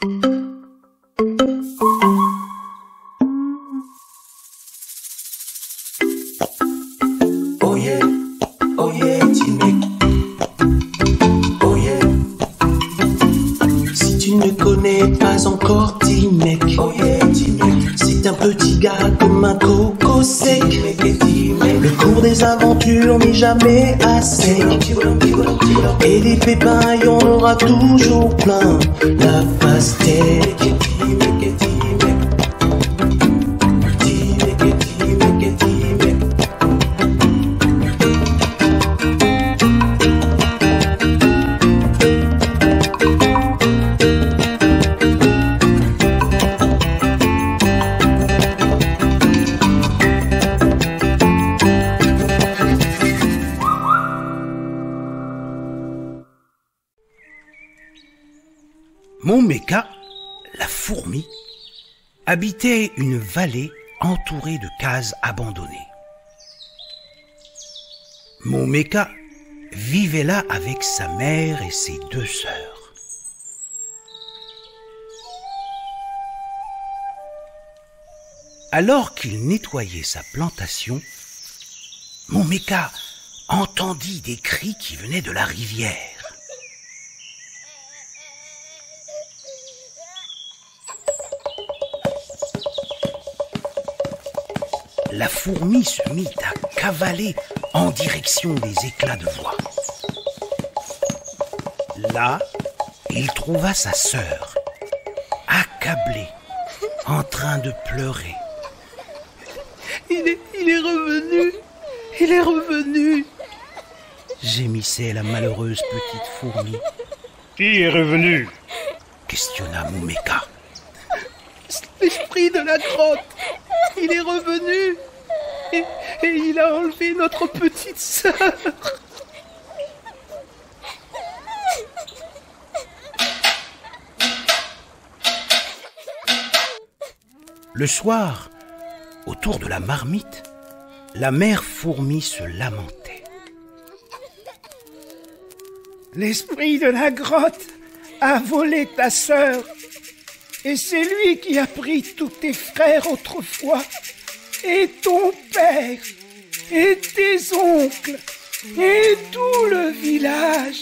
Oh yeah, T-Mec. Oh yeah. Si tu ne connais pas encore T-Mec, oh yeah, T-Mec. C'est un petit gars comme un coco sec. Le cours des aventures n'est jamais assez. Et des pépins, y en aura toujours plein. La pastèque. Momeka, la fourmi, habitait une vallée entourée de cases abandonnées. Momeka vivait là avec sa mère et ses deux sœurs. Alors qu'il nettoyait sa plantation, Momeka entendit des cris qui venaient de la rivière. La fourmi se mit à cavaler en direction des éclats de voix. Là, il trouva sa sœur, accablée, en train de pleurer. Il est revenu, il est revenu, gémissait la malheureuse petite fourmi. Qui est revenu? Questionna Momeka. L'esprit de la grotte, il est revenu et il a enlevé notre petite sœur. Le soir, autour de la marmite, la mère fourmi se lamentait. L'esprit de la grotte a volé ta sœur. Et c'est lui qui a pris tous tes frères autrefois, et ton père, et tes oncles, et tout le village.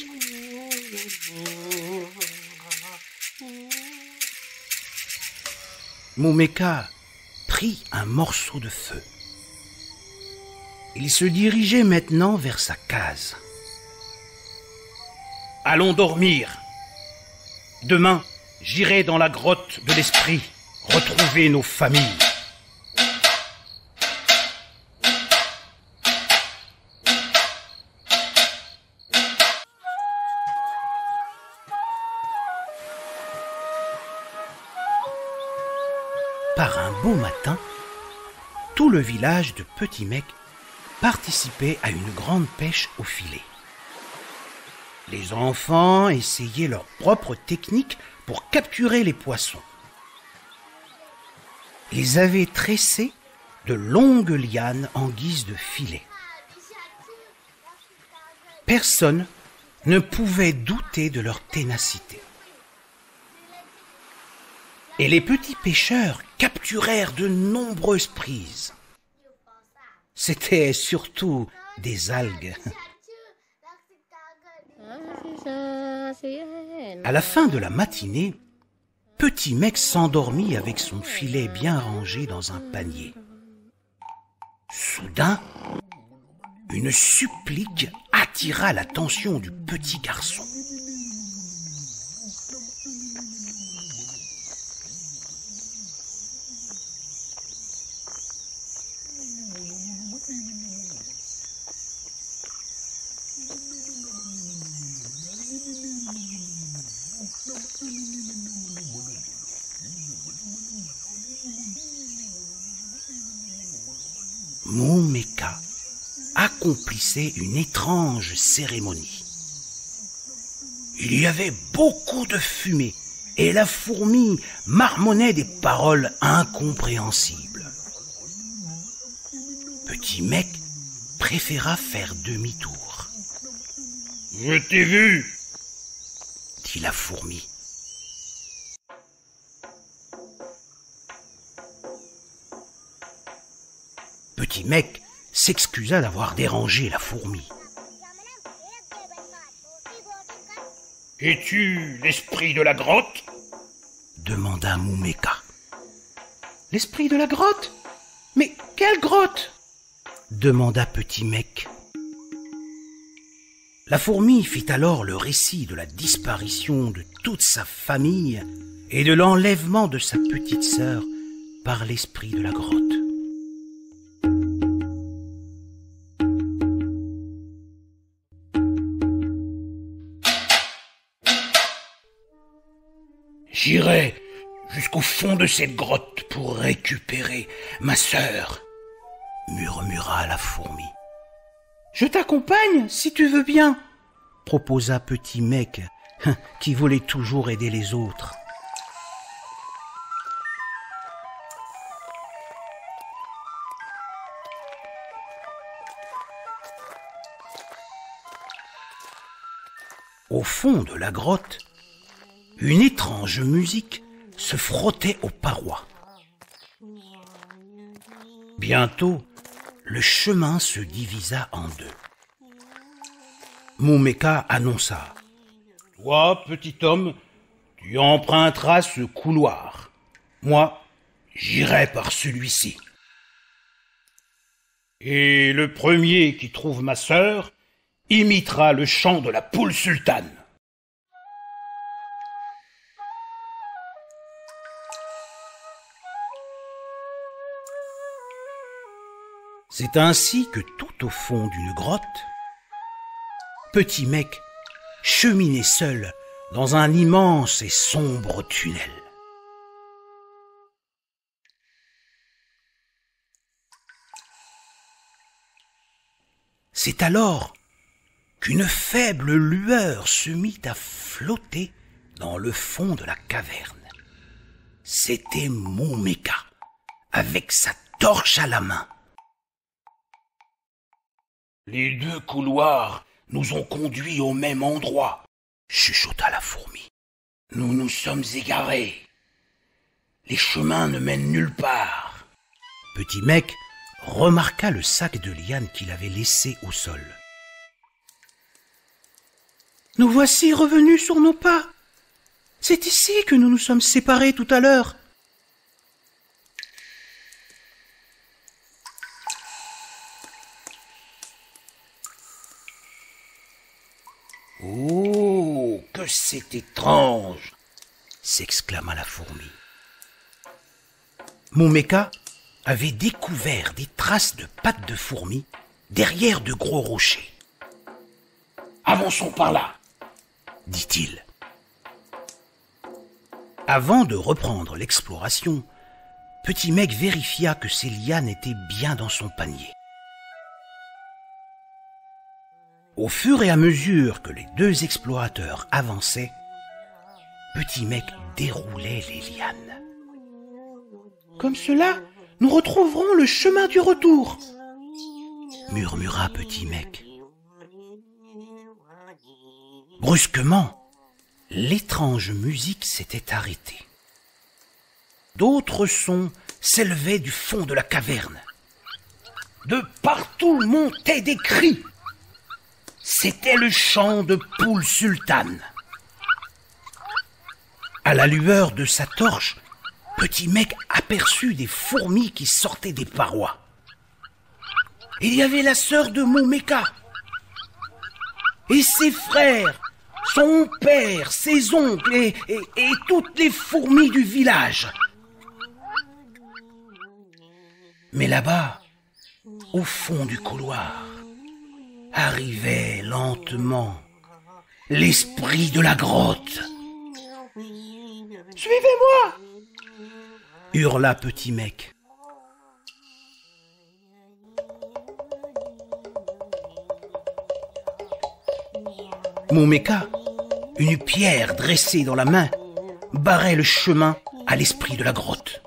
Momeka prit un morceau de feu. Il se dirigeait maintenant vers sa case. Allons dormir. Demain, j'irai dans la grotte de l'esprit, retrouver nos familles. Par un beau matin, tout le village de Petit Mec participait à une grande pêche au filet. Les enfants essayaient leur propre technique pour capturer les poissons. Ils avaient tressé de longues lianes en guise de filet. Personne ne pouvait douter de leur ténacité. Et les petits pêcheurs capturèrent de nombreuses prises. C'était surtout des algues. À la fin de la matinée, Petit Mec s'endormit avec son filet bien rangé dans un panier. Soudain, une supplique attira l'attention du petit garçon. Momeka accomplissait une étrange cérémonie. Il y avait beaucoup de fumée et la fourmi marmonnait des paroles incompréhensibles. Petit Mec préféra faire demi-tour. Je t'ai vu, dit la fourmi. Petit Mec s'excusa d'avoir dérangé la fourmi. « Es-tu l'esprit de la grotte ?» demanda Moumeka. « L'esprit de la grotte ? Mais quelle grotte ?» demanda Petit Mec. La fourmi fit alors le récit de la disparition de toute sa famille et de l'enlèvement de sa petite sœur par l'esprit de la grotte. J'irai jusqu'au fond de cette grotte pour récupérer ma sœur, murmura la fourmi. Je t'accompagne, si tu veux bien, proposa Petit Mec, qui voulait toujours aider les autres. Au fond de la grotte, une étrange musique se frottait aux parois. Bientôt, le chemin se divisa en deux. Moumeka annonça : « Toi, petit homme, tu emprunteras ce couloir. Moi, j'irai par celui-ci. Et le premier qui trouve ma sœur imitera le chant de la poule sultane. » C'est ainsi que tout au fond d'une grotte, Petit Mec cheminait seul dans un immense et sombre tunnel. C'est alors qu'une faible lueur se mit à flotter dans le fond de la caverne. C'était Moumeka, avec sa torche à la main. « Les deux couloirs nous ont conduits au même endroit, » chuchota la fourmi. « Nous nous sommes égarés. Les chemins ne mènent nulle part. » Petit Mec remarqua le sac de liane qu'il avait laissé au sol. « Nous voici revenus sur nos pas. C'est ici que nous nous sommes séparés tout à l'heure. » Oh, que c'est étrange ! S'exclama la fourmi. Moumeka avait découvert des traces de pattes de fourmi derrière de gros rochers. « Avançons par là !» dit-il. Avant de reprendre l'exploration, Petit Mec vérifia que ses lianes étaient bien dans son panier. Au fur et à mesure que les deux explorateurs avançaient, Petit Mec déroulait les lianes. « Comme cela, nous retrouverons le chemin du retour !» murmura Petit Mec. Brusquement, l'étrange musique s'était arrêtée. D'autres sons s'élevaient du fond de la caverne. De partout montaient des cris. C'était le chant de poule sultane. À la lueur de sa torche, Petit Mec aperçut des fourmis qui sortaient des parois. Il y avait la sœur de Moumeka et ses frères, son père, ses oncles et toutes les fourmis du village. Mais là-bas, au fond du couloir, arrivait lentement l'esprit de la grotte. « Suivez-moi !» hurla Petit Mec. Moumeka, une pierre dressée dans la main, barrait le chemin à l'esprit de la grotte.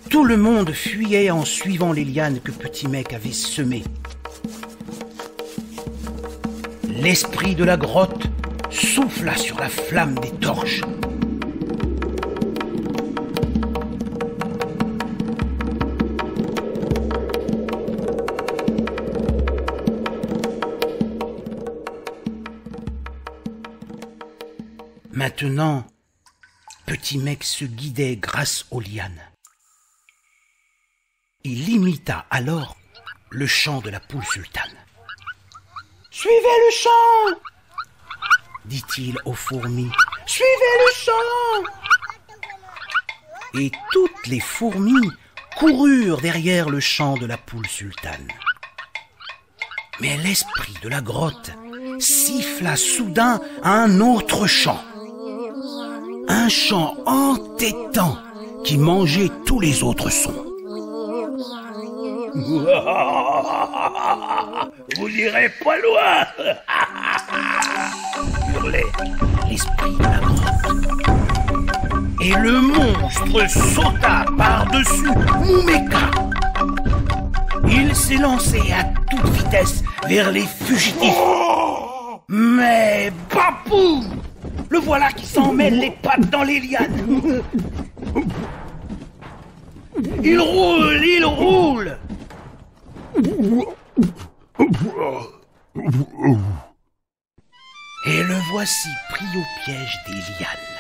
Tout le monde fuyait en suivant les lianes que Petit Mec avait semées. L'esprit de la grotte souffla sur la flamme des torches. Maintenant, Petit Mec se guidait grâce aux lianes. Il imita alors le chant de la poule sultane. « Suivez le chant !» dit-il aux fourmis. « Suivez le chant !» Et toutes les fourmis coururent derrière le chant de la poule sultane. Mais l'esprit de la grotte siffla soudain un autre chant. Un chant entêtant qui mangeait tous les autres sons. Vous n'irez pas loin, hurlait L'esprit de la grotte. Et le monstre sauta par-dessus Moumeka. Il s'est lancé à toute vitesse vers les fugitifs. Mais Babou, le voilà qui s'en mêle les pattes dans les lianes. Il roule, il roule. Et le voici pris au piège des lianes.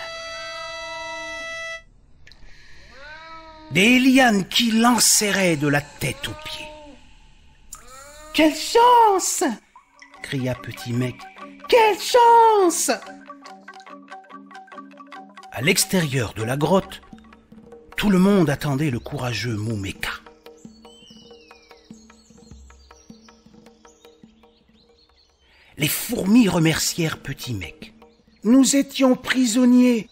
Des lianes qui l'enserraient de la tête aux pieds. « Quelle chance !» cria Petit Mec. « Quelle chance !» À l'extérieur de la grotte, tout le monde attendait le courageux Moumeka. Les fourmis remercièrent Petit Mec. « Nous étions prisonniers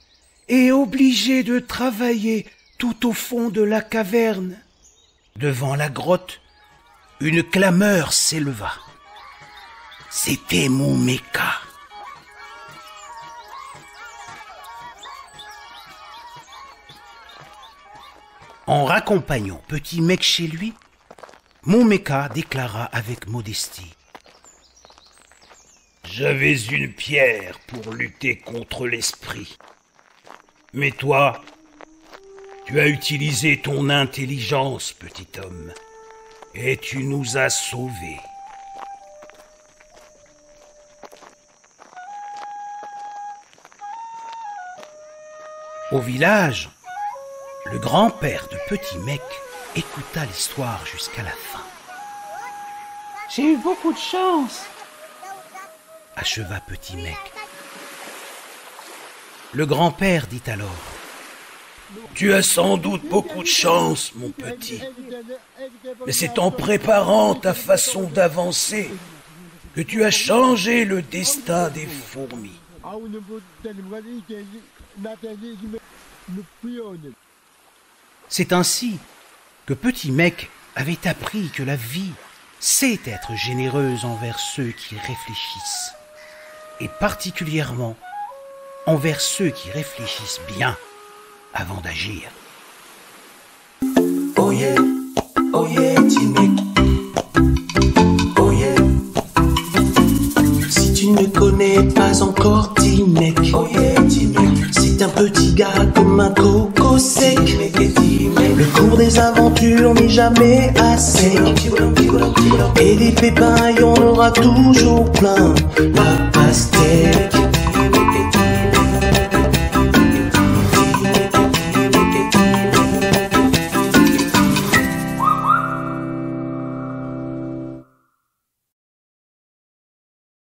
et obligés de travailler tout au fond de la caverne. » Devant la grotte, une clameur s'éleva. C'était Moumeka. En raccompagnant Petit Mec chez lui, Moumeka déclara avec modestie. « J'avais une pierre pour lutter contre l'esprit. Mais toi, tu as utilisé ton intelligence, petit homme, et tu nous as sauvés. » Au village, le grand-père de Petit Mec écouta l'histoire jusqu'à la fin. « J'ai eu beaucoup de chance !» acheva Petit Mec. Le grand-père dit alors: « Tu as sans doute beaucoup de chance, mon petit. Mais c'est en préparant ta façon d'avancer que tu as changé le destin des fourmis. » C'est ainsi que Petit Mec avait appris que la vie sait être généreuse envers ceux qui réfléchissent, et particulièrement envers ceux qui réfléchissent bien avant d'agir. Oh yeah, Petit Mec. Oh yeah. Si tu ne connais pas encore Petit Mec, oh yeah, Petit Mec. C'est un petit gars comme un coco sec. Le cours des aventures n'est jamais assez. Et des pépins, il y en aura toujours plein. La pastèque.